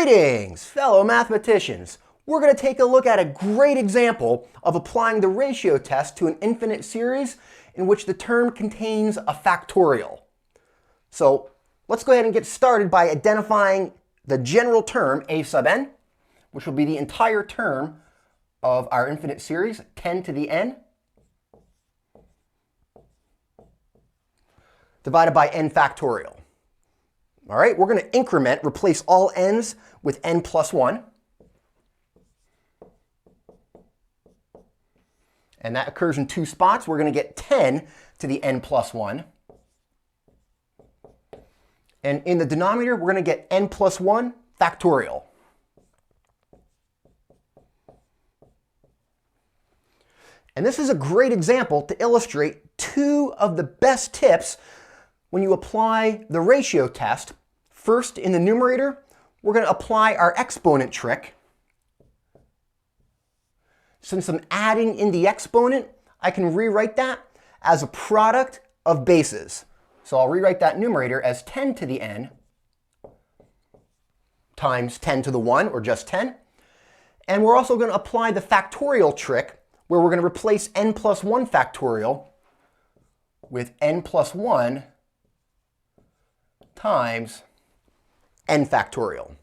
Greetings, fellow mathematicians. We're going to take a look at a great example of applying the ratio test to an infinite series in which the term contains a factorial. So let's go ahead and get started by identifying the general term a sub n, which will be the entire term of our infinite series, 10 to the n, divided by n factorial. All right, we're going to increment, replace all n's with n plus 1. And that occurs in two spots. We're going to get 10 to the n plus 1. And in the denominator, we're going to get n plus 1 factorial. And this is a great example to illustrate two of the best tips when you apply the ratio test. First, in the numerator, we're going to apply our exponent trick. Since I'm adding in the exponent, I can rewrite that as a product of bases. So I'll rewrite that numerator as 10 to the n times 10 to the 1, or just 10. And we're also going to apply the factorial trick, where we're going to replace n plus 1 factorial with n plus 1 times n factorial.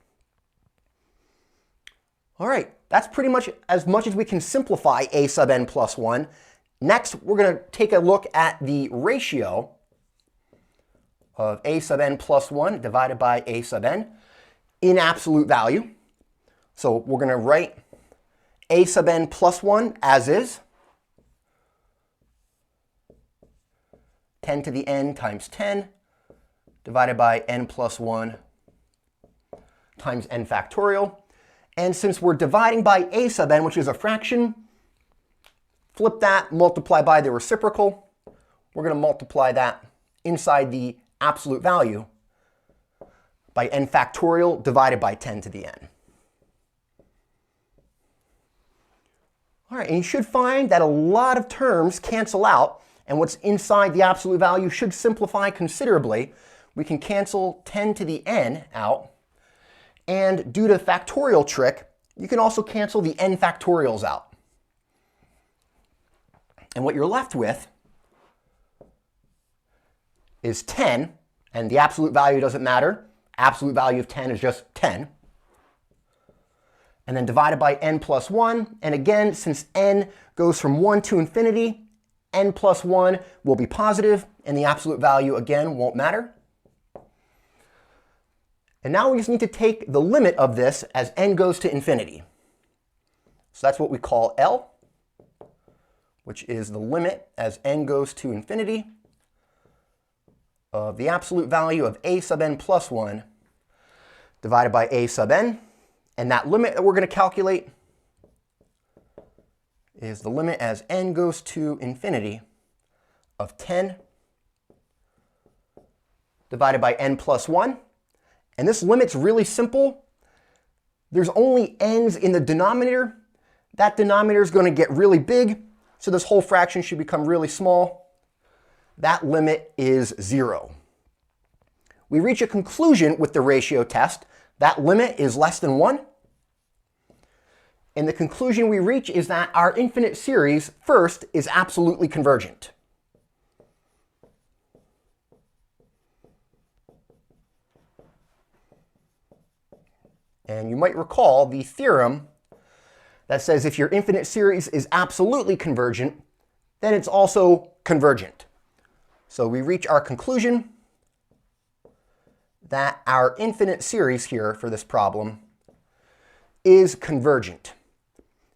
All right, that's pretty much as we can simplify a sub n plus 1. Next, we're going to take a look at the ratio of a sub n plus 1 divided by a sub n in absolute value. So we're going to write a sub n plus 1 as is, 10 to the n times 10, divided by n plus 1 times n factorial. And since we're dividing by a sub n, which is a fraction, flip that, multiply by the reciprocal. We're going to multiply that inside the absolute value by n factorial divided by 10 to the n. All right, and you should find that a lot of terms cancel out, and what's inside the absolute value should simplify considerably. We can cancel 10 to the n out, and due to the factorial trick, you can also cancel the n factorials out. And what you're left with is 10, and the absolute value doesn't matter. Absolute value of 10 is just 10. And then divided by n plus 1. And again, since n goes from 1 to infinity, n plus 1 will be positive, and the absolute value, again, won't matter. And now we just need to take the limit of this as n goes to infinity. So that's what we call L, which is the limit as n goes to infinity of the absolute value of a sub n plus 1 divided by a sub n. And that limit that we're going to calculate is the limit as n goes to infinity of 10 divided by n plus 1. And this limit's really simple. There's only n's in the denominator. That denominator is going to get really big, so this whole fraction should become really small. That limit is 0. We reach a conclusion with the ratio test. That limit is less than 1. And the conclusion we reach is that our infinite series, first, is absolutely convergent. And you might recall the theorem that says if your infinite series is absolutely convergent, then it's also convergent. So we reach our conclusion that our infinite series here for this problem is convergent.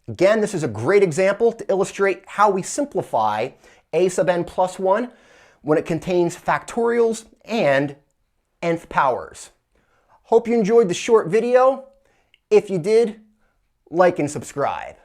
Again, this is a great example to illustrate how we simplify a sub n plus 1 when it contains factorials and nth powers. Hope you enjoyed the short video. If you did, like and subscribe.